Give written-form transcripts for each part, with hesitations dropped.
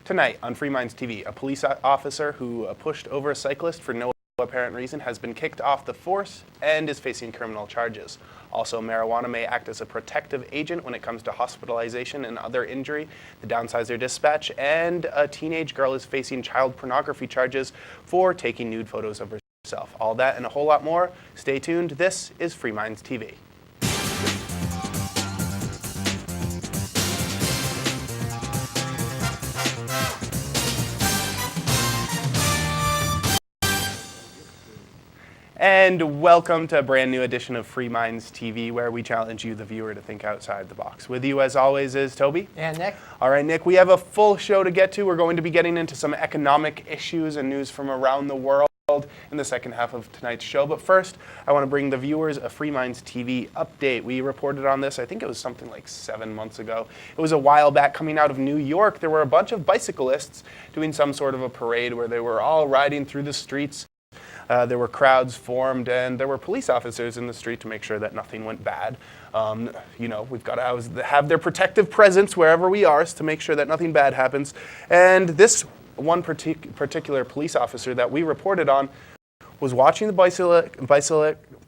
Tonight on Free Minds TV, a police officer who pushed over a cyclist for no apparent reason has been kicked off the force and is facing criminal charges. Also, marijuana may act as a protective agent when it comes to hospitalization and other injury. The Downsizer Dispatch, and a teenage girl is facing child pornography charges for taking nude photos of herself. All that and a whole lot more. Stay tuned. This is Free Minds TV. And welcome to a brand new edition of Free Minds TV, where we challenge you, the viewer, to think outside the box. With you, as always, is Toby. And Nick. All right, Nick, we have a full show to get to. We're going to be getting into some economic issues and news from around the world in the second half of tonight's show. But first, I want to bring the viewers a Free Minds TV update. We reported on this, I think it was something like 7 months ago. It was a while back coming out of New York. There were a bunch of bicyclists doing some sort of a parade where they were all riding through the streets. There were crowds formed, and there were police officers in the street to make sure that nothing went bad. We've got to have their protective presence wherever we are to make sure that nothing bad happens. And this one particular police officer that we reported on was watching the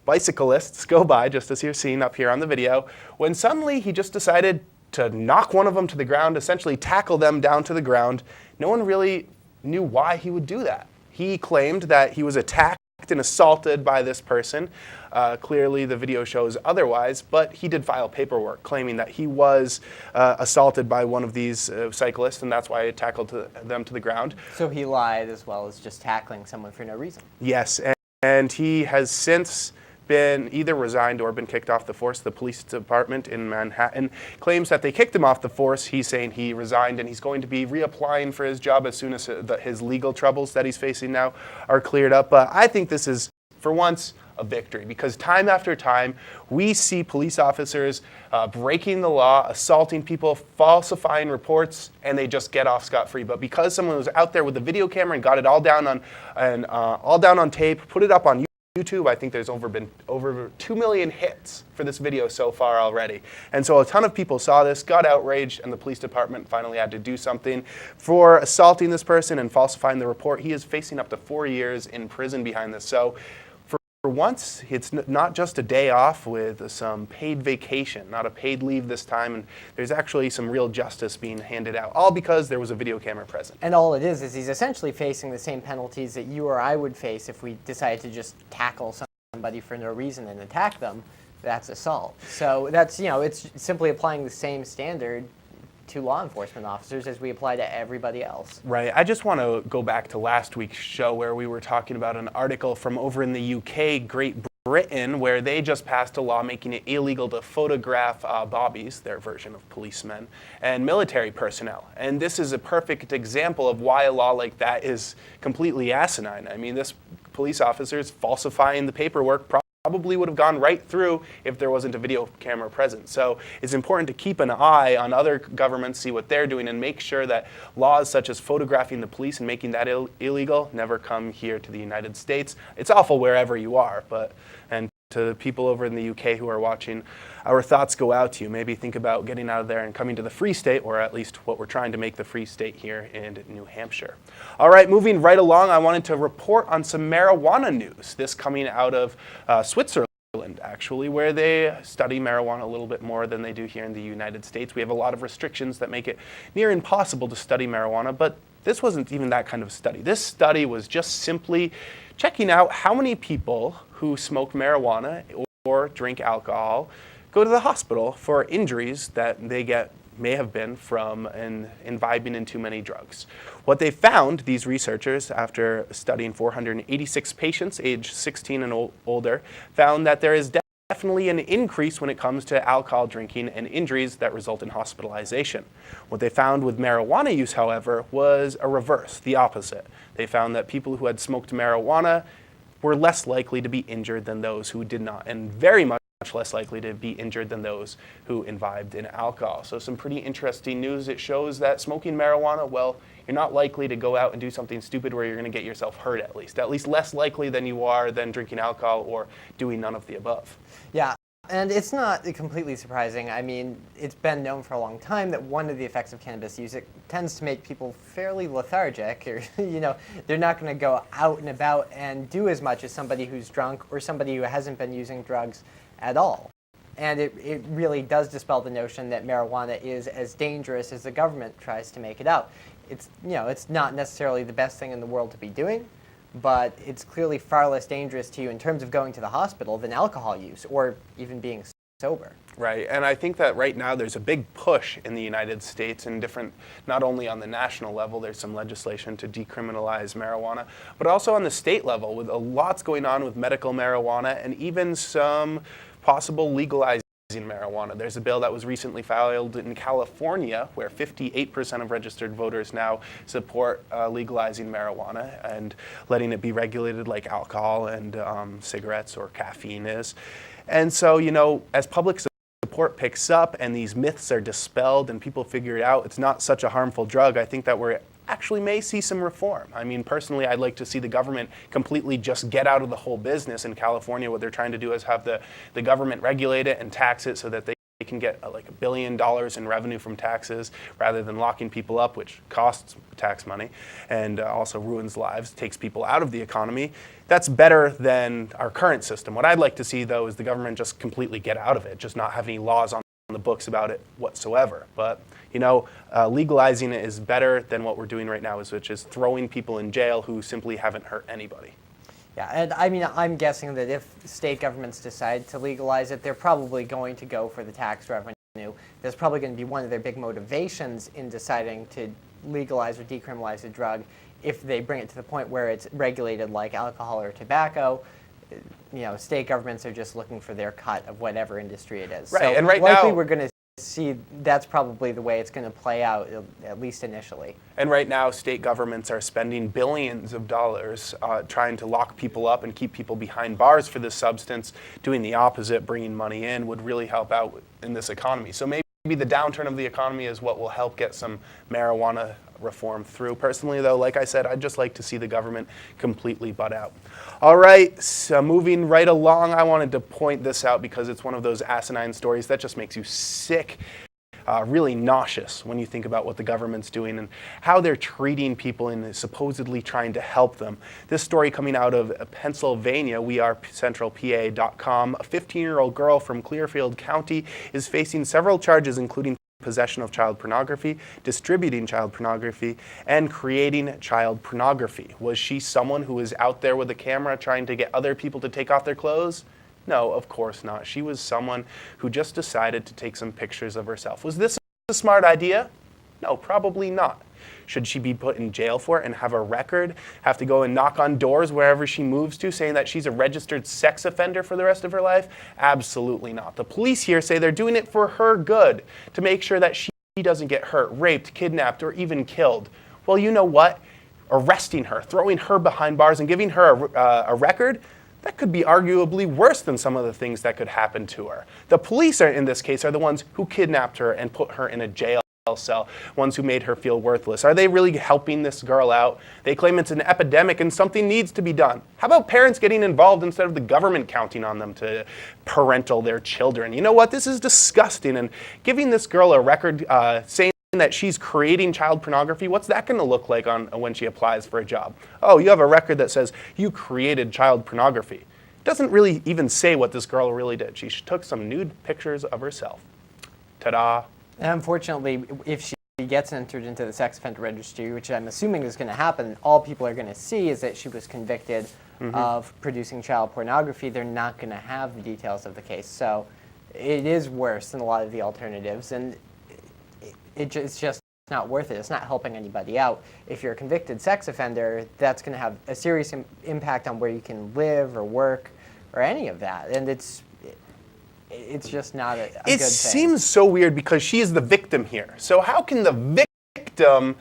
bicyclists go by, just as you're seeing up here on the video, when suddenly he just decided to knock one of them to the ground, essentially tackle them down to the ground. No one really knew why he would do that. He claimed that he was attacked and assaulted by this person. Clearly, the video shows otherwise, but he did file paperwork claiming that he was assaulted by one of these cyclists, and that's why he tackled them to the ground. So he lied as well as just tackling someone for no reason. Yes, and he has since been either resigned or been kicked off the force. The police department in Manhattan claims that they kicked him off the force. He's saying he resigned, and he's going to be reapplying for his job as soon as his legal troubles that he's facing now are cleared up. But I think this is, for once, a victory, because time after time we see police officers breaking the law, assaulting people, falsifying reports, and they just get off scot-free. But because someone was out there with a video camera and got it all down on tape, put it up on YouTube, I think there's been over 2 million hits for this video so far already. And so a ton of people saw this, got outraged, and the police department finally had to do something. For assaulting this person and falsifying the report, he is facing up to 4 years in prison behind this. So for once, it's not just a day off with some paid vacation, not a paid leave this time, and there's actually some real justice being handed out, all because there was a video camera present. And all it is he's essentially facing the same penalties that you or I would face if we decided to just tackle somebody for no reason and attack them. That's assault. So that's, it's simply applying the same standard to law enforcement officers as we apply to everybody else. Right. I just want to go back to last week's show where we were talking about an article from over in the UK, Great Britain, where they just passed a law making it illegal to photograph bobbies, their version of policemen, and military personnel. And this is a perfect example of why a law like that is completely asinine. I mean, this police officer is falsifying the paperwork, probably would have gone right through if there wasn't a video camera present. So it's important to keep an eye on other governments, see what they're doing, and make sure that laws such as photographing the police and making that illegal never come here to the United States. It's awful wherever you are, and to the people over in the UK who are watching, our thoughts go out to you. Maybe think about getting out of there and coming to the Free State, or at least what we're trying to make the Free State here in New Hampshire. All right, moving right along, I wanted to report on some marijuana news. This coming out of Switzerland, actually, where they study marijuana a little bit more than they do here in the United States. We have a lot of restrictions that make it near impossible to study marijuana, but this wasn't even that kind of study. This study was just simply checking out how many people who smoke marijuana or drink alcohol go to the hospital for injuries that they may have been from imbibing in too many drugs. What they found, these researchers, after studying 486 patients aged 16 and older, found that there is definitely an increase when it comes to alcohol drinking and injuries that result in hospitalization. What they found with marijuana use, however, was a reverse, the opposite. They found that people who had smoked marijuana were less likely to be injured than those who did not, and very much less likely to be injured than those who imbibed in alcohol. So some pretty interesting news. It shows that smoking marijuana, well, you're not likely to go out and do something stupid where you're going to get yourself hurt at least less likely than you are than drinking alcohol or doing none of the above. Yeah, And it's not completely surprising. I mean, it's been known for a long time that one of the effects of cannabis use, it tends to make people fairly lethargic, or, they're not going to go out and about and do as much as somebody who's drunk or somebody who hasn't been using drugs at all. And it really does dispel the notion that marijuana is as dangerous as the government tries to make it out. It's not necessarily the best thing in the world to be doing, but it's clearly far less dangerous to you in terms of going to the hospital than alcohol use or even being sober. Right, and I think that right now there's a big push in the United States and not only on the national level, there's some legislation to decriminalize marijuana, but also on the state level with lots going on with medical marijuana and even some possible legalizing marijuana. There's a bill that was recently filed in California where 58% of registered voters now support legalizing marijuana and letting it be regulated like alcohol and cigarettes or caffeine is. And so, as public support picks up and these myths are dispelled and people figure it out, it's not such a harmful drug, I think that we're actually may see some reform. I mean, personally, I'd like to see the government completely just get out of the whole business. In California, what they're trying to do is have the government regulate it and tax it so that they can get like $1 billion in revenue from taxes rather than locking people up, which costs tax money and also ruins lives, takes people out of the economy. That's better than our current system. What I'd like to see, though, is the government just completely get out of it, just not have any laws on the books about it whatsoever. But legalizing it is better than what we're doing right now, which is throwing people in jail who simply haven't hurt anybody. Yeah, and I mean, I'm guessing that if state governments decide to legalize it, they're probably going to go for the tax revenue. That's probably going to be one of their big motivations in deciding to legalize or decriminalize a drug if they bring it to the point where it's regulated like alcohol or tobacco. State governments are just looking for their cut of whatever industry it is. Right, so and right likely now, we're going to see that's probably the way it's going to play out, at least initially. And right now, state governments are spending billions of dollars trying to lock people up and keep people behind bars for this substance. Doing the opposite, bringing money in, would really help out in this economy. So maybe the downturn of the economy is what will help get some marijuana reform through. Personally, though, like I said, I'd just like to see the government completely butt out. All right, so moving right along, I wanted to point this out because it's one of those asinine stories that just makes you sick, really nauseous when you think about what the government's doing and how they're treating people and supposedly trying to help them. This story coming out of Pennsylvania, wearecentralpa.com, a 15-year-old girl from Clearfield County is facing several charges, including possession of child pornography, distributing child pornography, and creating child pornography. Was she someone who was out there with a camera trying to get other people to take off their clothes? No, of course not. She was someone who just decided to take some pictures of herself. Was this a smart idea? No, probably not. Should she be put in jail for it and have a record, have to go and knock on doors wherever she moves to, saying that she's a registered sex offender for the rest of her life? Absolutely not. The police here say they're doing it for her good, to make sure that she doesn't get hurt, raped, kidnapped, or even killed. Well, you know what? Arresting her, throwing her behind bars, and giving her a record, that could be arguably worse than some of the things that could happen to her. The police in this case are the ones who kidnapped her and put her in a jail cell, ones who made her feel worthless. Are they really helping this girl out? They claim it's an epidemic and something needs to be done. How about parents getting involved instead of the government counting on them to parental their children? You know what? This is disgusting. And giving this girl a record saying that she's creating child pornography, what's that going to look like when she applies for a job? Oh, you have a record that says you created child pornography. It doesn't really even say what this girl really did. She took some nude pictures of herself. Ta-da. And unfortunately, if she gets entered into the sex offender registry, which I'm assuming is going to happen, all people are going to see is that she was convicted of producing child pornography. They're not going to have the details of the case. So it is worse than a lot of the alternatives, and it's just not worth it. It's not helping anybody out. If you're a convicted sex offender, that's going to have a serious impact on where you can live or work or any of that. And it's just not a good thing. It seems so weird because she is the victim here. So how can the victim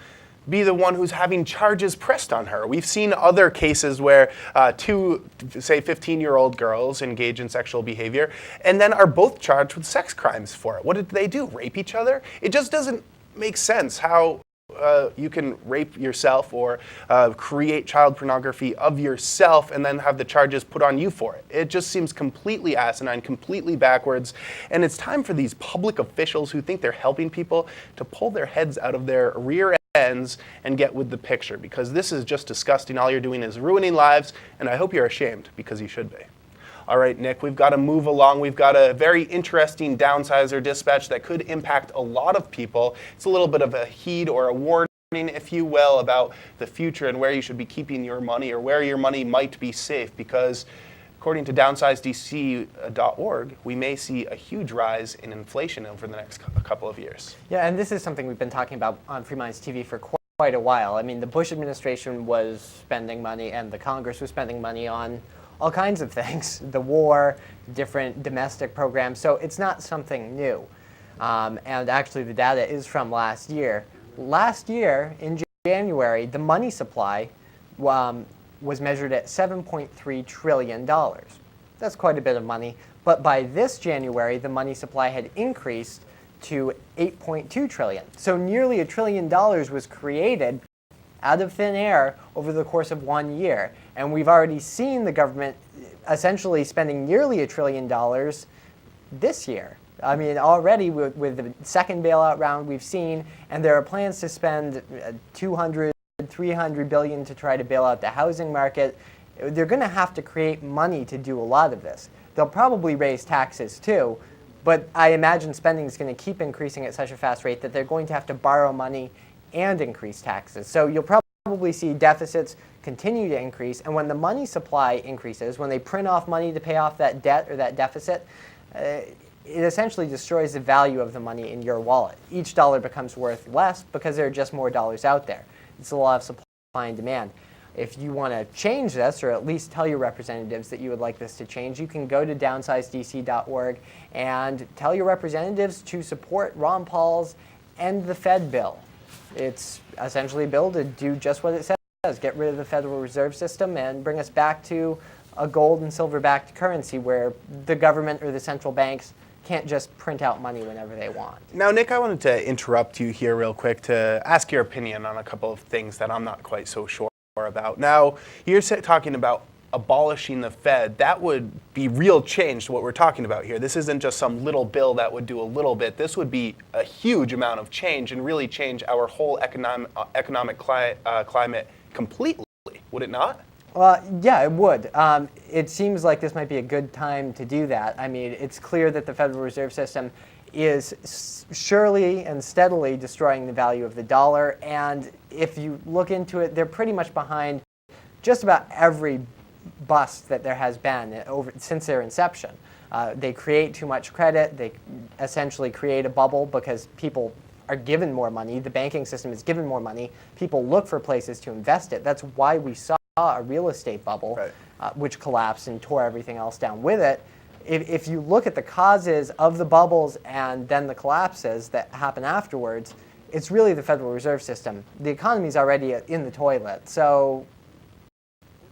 be the one who's having charges pressed on her? We've seen other cases where two, say, 15-year-old girls engage in sexual behavior and then are both charged with sex crimes for it. What did they do? Rape each other? It just doesn't make sense how you can rape yourself or create child pornography of yourself and then have the charges put on you for it. It just seems completely asinine, completely backwards, and it's time for these public officials who think they're helping people to pull their heads out of their rear ends and get with the picture, because this is just disgusting. All you're doing is ruining lives, and I hope you're ashamed, because you should be. All right, Nick, we've got to move along. We've got a very interesting downsizer dispatch that could impact a lot of people. It's a little bit of a heed or a warning, if you will, about the future and where you should be keeping your money or where your money might be safe, because according to downsizerdc.org, we may see a huge rise in inflation over the next couple of years. Yeah, and this is something we've been talking about on Free Minds TV for quite a while. I mean, the Bush administration was spending money and the Congress was spending money on all kinds of things, the war, different domestic programs, so it's not something new. And actually the data is from last year. Last year, in January, the money supply was measured at $7.3 trillion. That's quite a bit of money, but by this January, the money supply had increased to $8.2 trillion. So nearly $1 trillion was created out of thin air over the course of 1 year. And we've already seen the government essentially spending nearly $1 trillion this year. I mean, already with the second bailout round we've seen, and there are plans to spend 200, 300 billion to try to bail out the housing market. They're going to have to create money to do a lot of this. They'll probably raise taxes too, but I imagine spending is going to keep increasing at such a fast rate that they're going to have to borrow money and increase taxes. So you'll probably see deficits continue to increase, and when the money supply increases, when they print off money to pay off that debt or that deficit, it essentially destroys the value of the money in your wallet. Each dollar becomes worth less because there are just more dollars out there. It's a law of supply and demand. If you want to change this, or at least tell your representatives that you would like this to change, you can go to downsizerdc.org and tell your representatives to support Ron Paul's End the Fed bill. It's essentially a bill to do just what it says, get rid of the Federal Reserve System and bring us back to a gold and silver-backed currency where the government or the central banks can't just print out money whenever they want. Now, Nick, I wanted to interrupt you here real quick to ask your opinion on a couple of things that I'm not quite so sure about. Now, you're talking about abolishing the Fed. That would be real change to what we're talking about here. This isn't just some little bill that would do a little bit. This would be a huge amount of change and really change our whole economic climate completely, would it not? Yeah, it would. It seems like this might be a good time to do that. I mean, it's clear that the Federal Reserve System is surely and steadily destroying the value of the dollar, and if you look into it, they're pretty much behind just about every bust that there has been since their inception. They create too much credit, they essentially create a bubble because people are given more money, the banking system is given more money, people look for places to invest it. That's why we saw a real estate bubble, right, which collapsed and tore everything else down with it. If you look at the causes of the bubbles and then the collapses that happen afterwards, it's really the Federal Reserve System. The economy is already in the toilet, so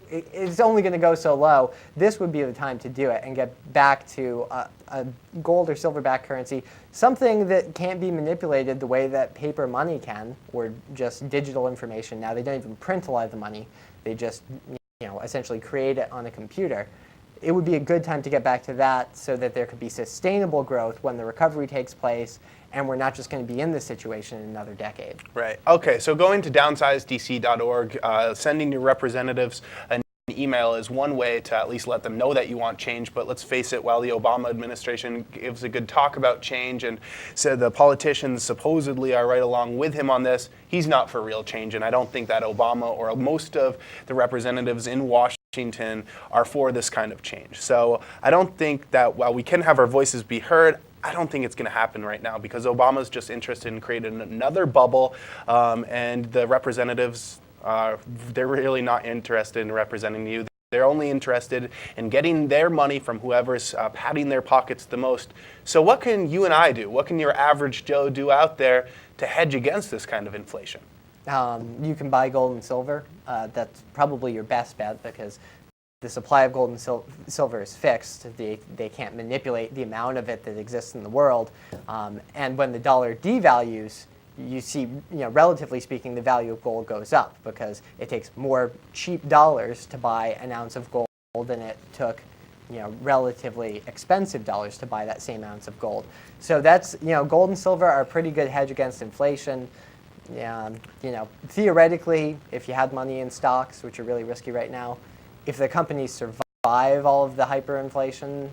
it's only going to go so low. This would be the time to do it and get back to a gold or silver-backed currency, something that can't be manipulated the way that paper money can, or just digital information. Now they don't even print a lot of the money; they just, essentially create it on a computer. It would be a good time to get back to that so that there could be sustainable growth when the recovery takes place, and we're not just going to be in this situation in another decade. Right. Okay, so going to downsizerdc.org, sending your representatives an email is one way to at least let them know that you want change, but let's face it, while the Obama administration gives a good talk about change and said the politicians supposedly are right along with him on this, he's not for real change, and I don't think that Obama or most of the representatives in Washington are for this kind of change. So I don't think that while we can have our voices be heard, I don't think it's going to happen right now because Obama's just interested in creating another bubble, and the representatives, they're really not interested in representing you. They're only interested in getting their money from whoever's padding their pockets the most. So what can you and I do? What can your average Joe do out there to hedge against this kind of inflation? You can buy gold and silver. That's probably your best bet because the supply of gold and silver is fixed. They can't manipulate the amount of it that exists in the world. And when the dollar devalues, you see, relatively speaking, the value of gold goes up because it takes more cheap dollars to buy an ounce of gold than it took, relatively expensive dollars to buy that same ounce of gold. So that's, gold and silver are a pretty good hedge against inflation. Theoretically, if you had money in stocks, which are really risky right now, if the companies survive all of the hyperinflation,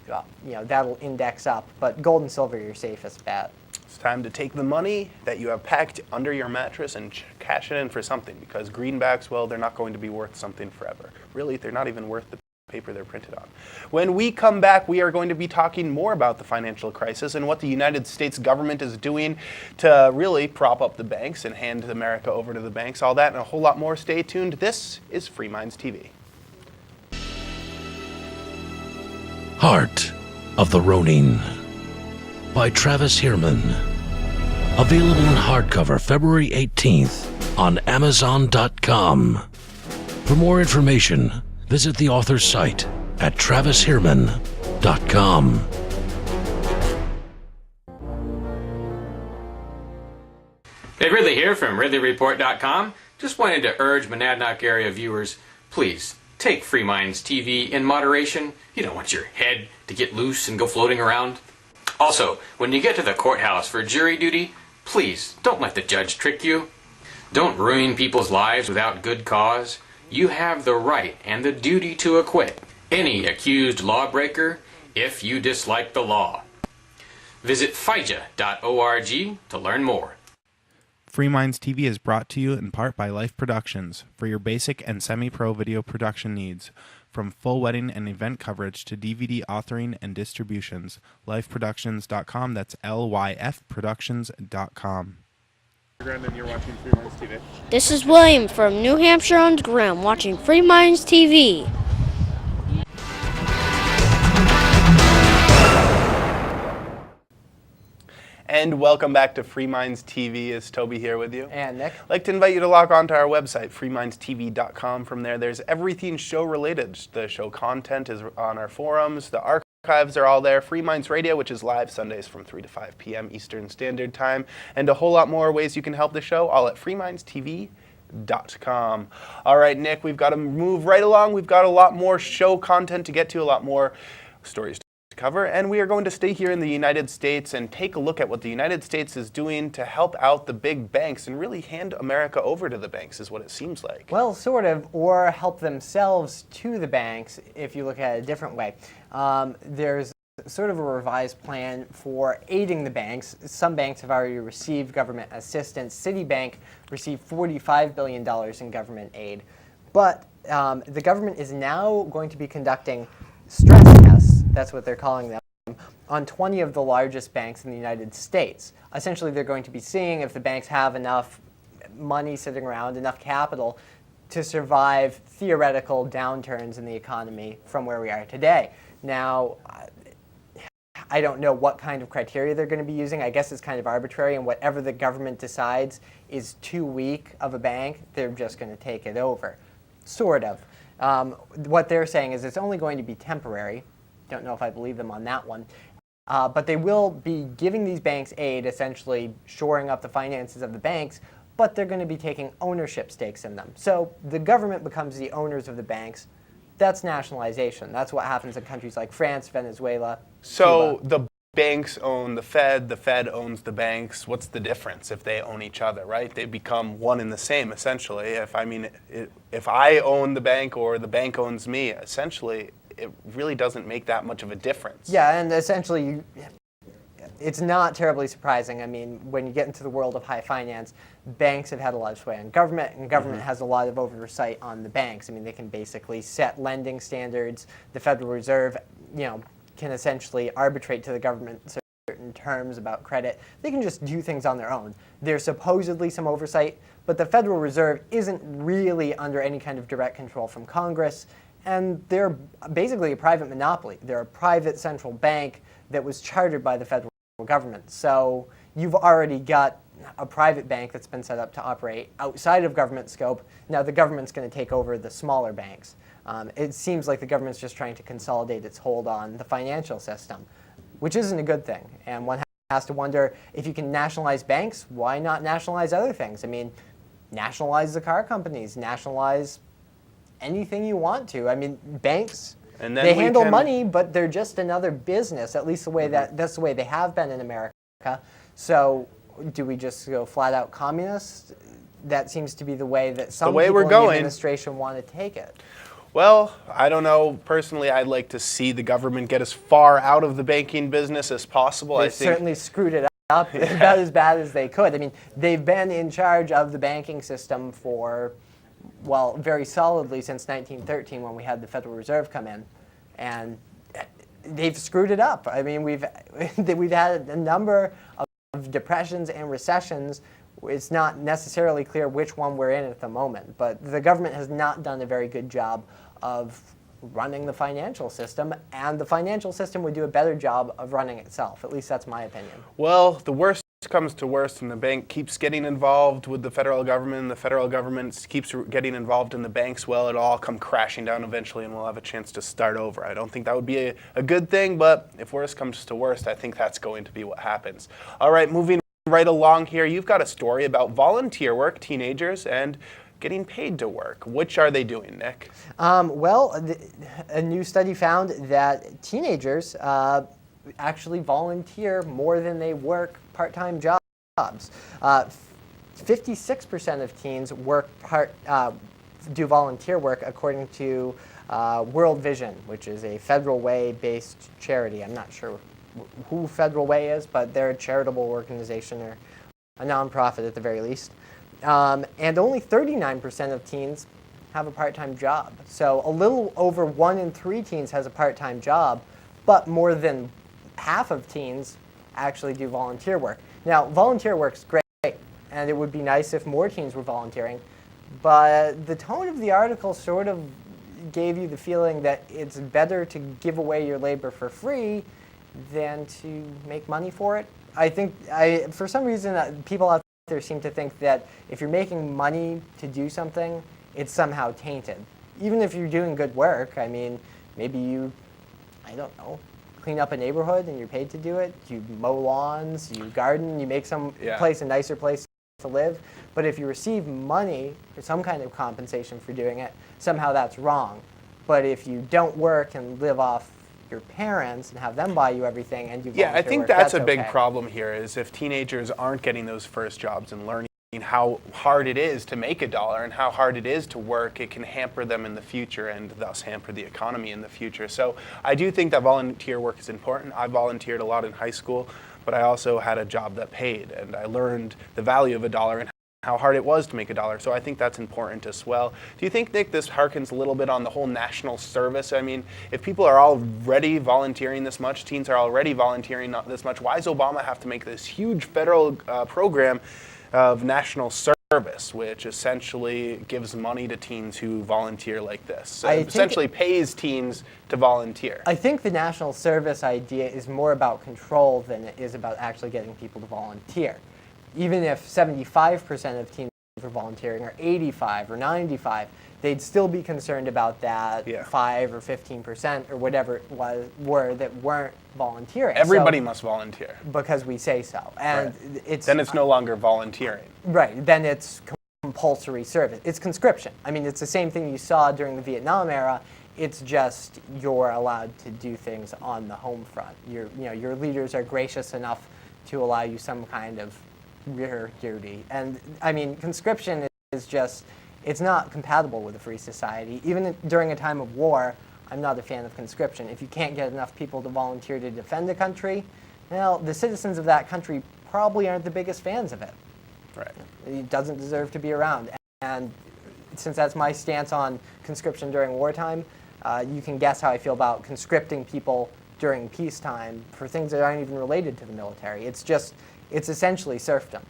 that'll index up. But gold and silver are your safest bet. It's time to take the money that you have packed under your mattress and cash it in for something, because greenbacks, well, they're not going to be worth something forever. Really, they're not even worth the paper they're printed on. When we come back, we are going to be talking more about the financial crisis and what the United States government is doing to really prop up the banks and hand America over to the banks. All that and a whole lot more. Stay tuned. This is Free Minds TV. Heart of the Ronin by Travis Hierman. Available in hardcover February 18th on Amazon.com. For more information, visit the author's site at TravisHierman.com. Hey, Ridley here from RidleyReport.com. Just wanted to urge Monadnock area viewers, please take Free Minds TV in moderation. You don't want your head to get loose and go floating around. Also, when you get to the courthouse for jury duty, please don't let the judge trick you. Don't ruin people's lives without good cause. You have the right and the duty to acquit any accused lawbreaker if you dislike the law. Visit FIJA.org to learn more. Free Minds TV is brought to you in part by Life Productions for your basic and semi-pro video production needs. From full wedding and event coverage to DVD authoring and distributions, lifeproductions.com. That's lyfproductions.com. And you're watching Free Minds TV. This is William from New Hampshire on Graham watching Free Minds TV. And welcome back to Free Minds TV. Is Toby here with you? And Nick? I'd like to invite you to log on to our website, freemindstv.com. From there, there's everything show related. The show content is on our forums. The archives are all there. Free Minds Radio, which is live Sundays from 3 to 5 p.m. Eastern Standard Time. And a whole lot more ways you can help the show, all at freemindstv.com. All right, Nick, we've got to move right along. We've got a lot more show content to get to, a lot more stories to cover, and we are going to stay here in the United States and take a look at what the United States is doing to help out the big banks and really hand America over to the banks, is what it seems like. Well, sort of, or help themselves to the banks if you look at it a different way. There's sort of a revised plan for aiding the banks. Some banks have already received government assistance. Citibank received $45 billion in government aid. But the government is now going to be conducting stress tests, that's what they're calling them, on 20 of the largest banks in the United States. Essentially, they're going to be seeing if the banks have enough money sitting around, enough capital to survive theoretical downturns in the economy from where we are today. Now, I don't know what kind of criteria they're going to be using. I guess it's kind of arbitrary, and whatever the government decides is too weak of a bank, they're just going to take it over. Sort of. What they're saying is it's only going to be temporary. Don't know if I believe them on that one. But they will be giving these banks aid, essentially shoring up the finances of the banks, but they're going to be taking ownership stakes in them. So the government becomes the owners of the banks. That's nationalization. That's what happens in countries like France, Venezuela, So Cuba. the banks own the Fed owns the banks. What's the difference if they own each other, right? They become one and the same, essentially. If I own the bank or the bank owns me, essentially, it really doesn't make that much of a difference. Yeah, and essentially, it's not terribly surprising. I mean, when you get into the world of high finance, banks have had a lot of sway on government, and government has a lot of oversight on the banks. I mean, they can basically set lending standards. The Federal Reserve, can essentially arbitrate to the government certain terms about credit. They can just do things on their own. There's supposedly some oversight, but the Federal Reserve isn't really under any kind of direct control from Congress, and they're basically a private monopoly. They're a private central bank that was chartered by the federal government. So you've already got a private bank that's been set up to operate outside of government scope. Now the government's going to take over the smaller banks. It seems like the government's just trying to consolidate its hold on the financial system, which isn't a good thing, and one has to wonder, if you can nationalize banks, why not nationalize other things? I mean, nationalize the car companies, nationalize anything you want to. I mean, banks, And then they we handle can- money, but they're just another business, at least the way that's the way they have been in America. So do we just go flat out communist? That seems to be the way that some way people we're in going. the administration want to take it. Well, I don't know. Personally, I'd like to see the government get as far out of the banking business as possible. They I think certainly screwed it up about as bad as they could. I mean, they've been in charge of the banking system for, well, very solidly since 1913 when we had the Federal Reserve come in. And they've screwed it up. I mean, we've had a number of depressions and recessions. It's not necessarily clear which one we're in at the moment, but the government has not done a very good job of running the financial system, and the financial system would do a better job of running itself. At least that's my opinion. well, the worst comes to worst, and the bank keeps getting involved with the federal government, and the federal government keeps getting involved in the banks. Well, it'll all come crashing down eventually, and we'll have a chance to start over. I don't think that would be a good thing, but if worst comes to worst, I think that's going to be what happens. All right, moving right along here, you've got a story about volunteer work, teenagers, and getting paid to work. Which are they doing, Nick? A new study found that teenagers actually volunteer more than they work part-time jobs. 56% of teens do volunteer work, according to World Vision, which is a Federal Way-based charity. I'm not sure who Federal Way is, but they're a charitable organization or a nonprofit at the very least. And only 39% of teens have a part-time job. So a little over 1 in 3 teens has a part-time job, but more than half of teens actually do volunteer work. Now, volunteer work's great, and it would be nice if more teens were volunteering, but the tone of the article sort of gave you the feeling that it's better to give away your labor for free than to make money for it. I think, for some reason, people out there seem to think that if you're making money to do something, it's somehow tainted. Even if you're doing good work, I mean, maybe you, I don't know, clean up a neighborhood and you're paid to do it. You mow lawns, you garden, you make some place a nicer place to live. But if you receive money or some kind of compensation for doing it, somehow that's wrong. But if you don't work and live off your parents and have them buy you everything and you volunteer I think work, that's a big okay. problem here, is if teenagers aren't getting those first jobs and learning how hard it is to make a dollar and how hard it is to work, it can hamper them in the future and thus hamper the economy in the future. So I do think that volunteer work is important. I volunteered a lot in high school, but I also had a job that paid, and I learned the value of a dollar and how hard it was to make a dollar. So I think that's important as well. Do you think, Nick, this harkens a little bit on the whole national service? I mean, if people are already volunteering this much, teens are already volunteering this much, why does Obama have to make this huge federal program of national service, which essentially gives money to teens who volunteer like this? So it essentially pays teens to volunteer. I think the national service idea is more about control than it is about actually getting people to volunteer. Even if 75% of teens were volunteering, or 85 or 95, they'd still be concerned about that 5 or 15% or whatever it were that weren't volunteering. Everybody must volunteer. Because we say so. And then it's no longer volunteering. Right, then it's compulsory service. It's conscription. I mean, it's the same thing you saw during the Vietnam era. It's just you're allowed to do things on the home front. Your leaders are gracious enough to allow you some kind of rear duty. And I mean, conscription is just, it's not compatible with a free society. Even during a time of war, I'm not a fan of conscription. If you can't get enough people to volunteer to defend a country, well, the citizens of that country probably aren't the biggest fans of it. Right. It doesn't deserve to be around. And since that's my stance on conscription during wartime, you can guess how I feel about conscripting people during peacetime for things that aren't even related to the military. It's essentially serfdom.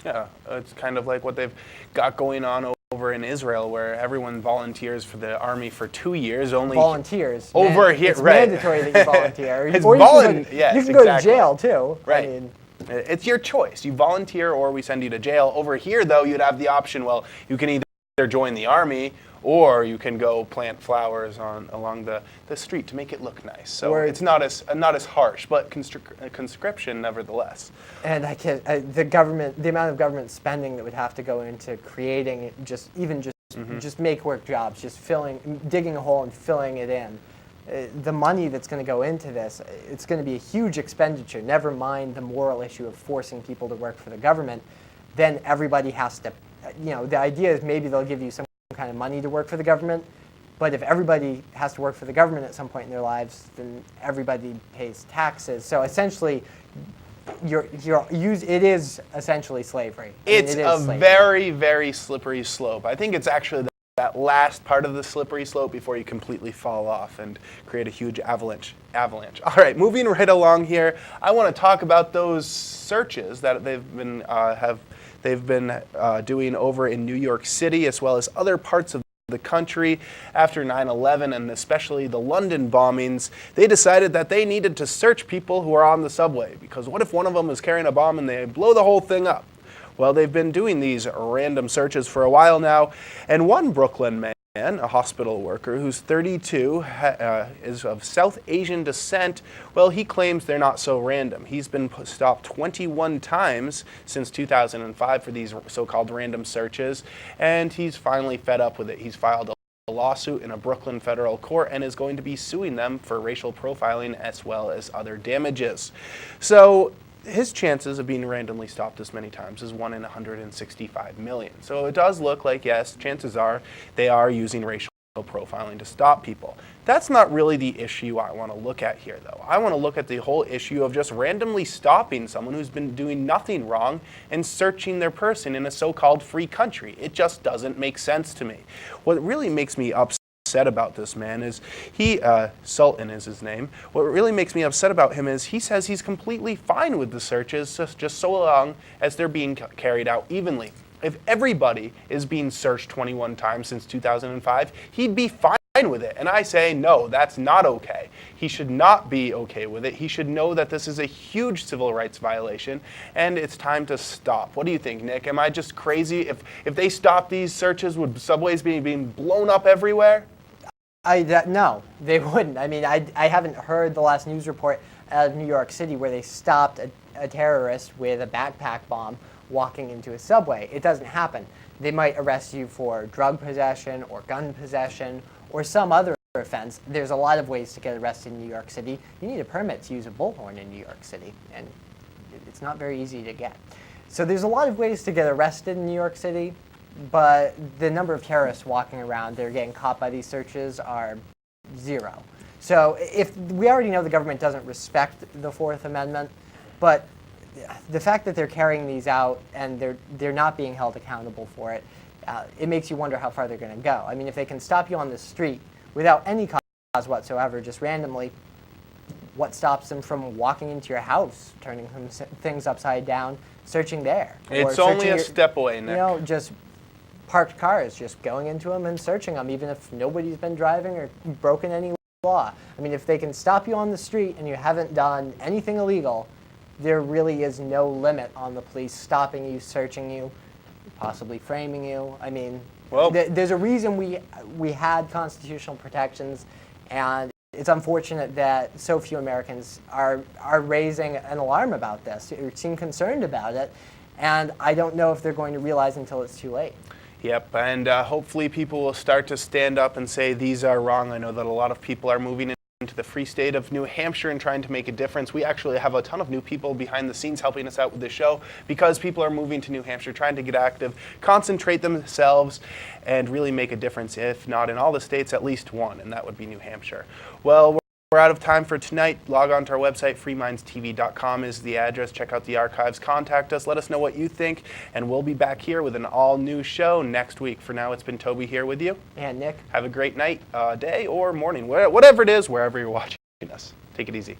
Yeah, it's kind of like what they've got going on over in Israel, where everyone volunteers for the army for 2 years. Only volunteers over here, it's right? mandatory that you volunteer. It's or you can go to exactly. jail too. Right. I mean, it's your choice. You volunteer, or we send you to jail. Over here, though, you'd have the option. Well, you can either join the army, or you can go plant flowers along the street to make it look nice. So Or- it's not as harsh, but conscription nevertheless. And the amount of government spending that would have to go into creating just make work jobs, just digging a hole and filling it in. The money that's going to go into this, it's going to be a huge expenditure, never mind the moral issue of forcing people to work for the government. Then everybody has to, the idea is maybe they'll give you some kind of money to work for the government, but if everybody has to work for the government at some point in their lives, then everybody pays taxes. So essentially, it is essentially slavery. It's a very, very slippery slope. I think it's actually that last part of the slippery slope before you completely fall off and create a huge avalanche. All right, moving right along here, I want to talk about those searches that they've been doing over in New York City as well as other parts of the country after 9/11 and especially the London bombings. They decided that they needed to search people who are on the subway because what if one of them is carrying a bomb and they blow the whole thing up? Well, they've been doing these random searches for a while now, and one Brooklyn man, a hospital worker who's 32, is of South Asian descent, well, he claims they're not so random. He's been stopped 21 times since 2005 for these so-called random searches, and he's finally fed up with it. He's filed a lawsuit in a Brooklyn federal court and is going to be suing them for racial profiling as well as other damages. So his chances of being randomly stopped this many times is 1 in 165 million. So it does look like, yes, chances are they are using racial profiling to stop people. That's not really the issue I want to look at here, though. I want to look at the whole issue of just randomly stopping someone who's been doing nothing wrong and searching their person in a so-called free country. It just doesn't make sense to me. What really makes me upset about this man is Sultan is his name. What really makes me upset about him is he says he's completely fine with the searches just so long as they're being carried out evenly. If everybody is being searched 21 times since 2005, he'd be fine with it. And I say, no, that's not okay. He should not be okay with it. He should know that this is a huge civil rights violation and it's time to stop. What do you think, Nick? Am I just crazy? If they stop these searches, would subways be being blown up everywhere? No, they wouldn't. I mean, I haven't heard the last news report out of New York City where they stopped a terrorist with a backpack bomb walking into a subway. It doesn't happen. They might arrest you for drug possession or gun possession or some other offense. There's a lot of ways to get arrested in New York City. You need a permit to use a bullhorn in New York City, and it's not very easy to get. So there's a lot of ways to get arrested in New York City, but the number of terrorists walking around that are getting caught by these searches are zero. So if we already know the government doesn't respect the Fourth Amendment, but the fact that they're carrying these out and they're not being held accountable for it, it makes you wonder how far they're going to go. I mean, if they can stop you on the street without any cause whatsoever, just randomly, what stops them from walking into your house, turning things upside down, searching there? It's only a step away, Nick. Just parked cars, just going into them and searching them, even if nobody's been driving or broken any law. I mean, if they can stop you on the street and you haven't done anything illegal, there really is no limit on the police stopping you, searching you, possibly framing you. I mean, well, there's a reason we had constitutional protections, and it's unfortunate that so few Americans are raising an alarm about this, or seem concerned about it, and I don't know if they're going to realize until it's too late. Yep, and hopefully people will start to stand up and say these are wrong. I know that a lot of people are moving into the free state of New Hampshire and trying to make a difference. We actually have a ton of new people behind the scenes helping us out with this show because people are moving to New Hampshire, trying to get active, concentrate themselves, and really make a difference, if not in all the states, at least one, and that would be New Hampshire. Well, we're out of time for tonight. Log on to our website, freemindstv.com is the address. Check out the archives, contact us, let us know what you think, and we'll be back here with an all-new show next week. For now, it's been Toby here with you. And Nick. Have a great night, day, or morning, whatever it is, wherever you're watching us. Take it easy.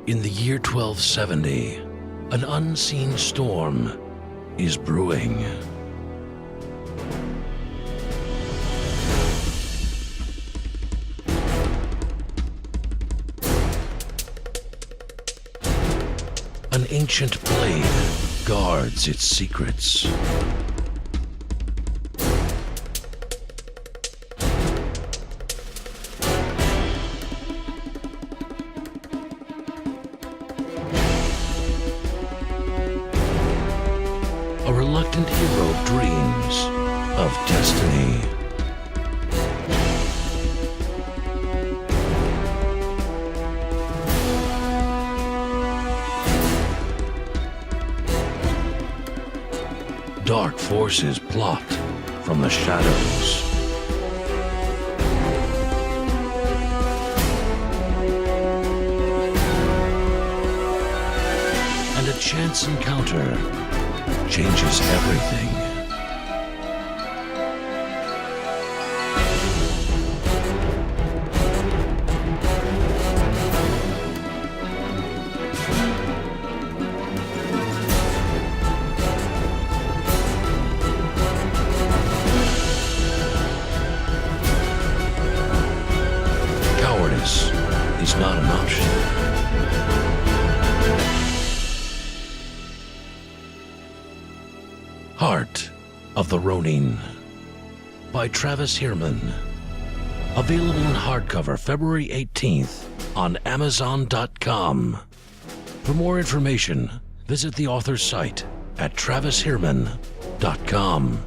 In the year 1270, an unseen storm is brewing. An ancient blade guards its secrets. A reluctant hero dreams of destiny. Dark forces plot from the shadows. And a chance encounter changes everything. Cowardice is not an option. Heart of the Ronin by Travis Hierman. Available in hardcover February 18th on Amazon.com. For more information, visit the author's site at TravisHierman.com.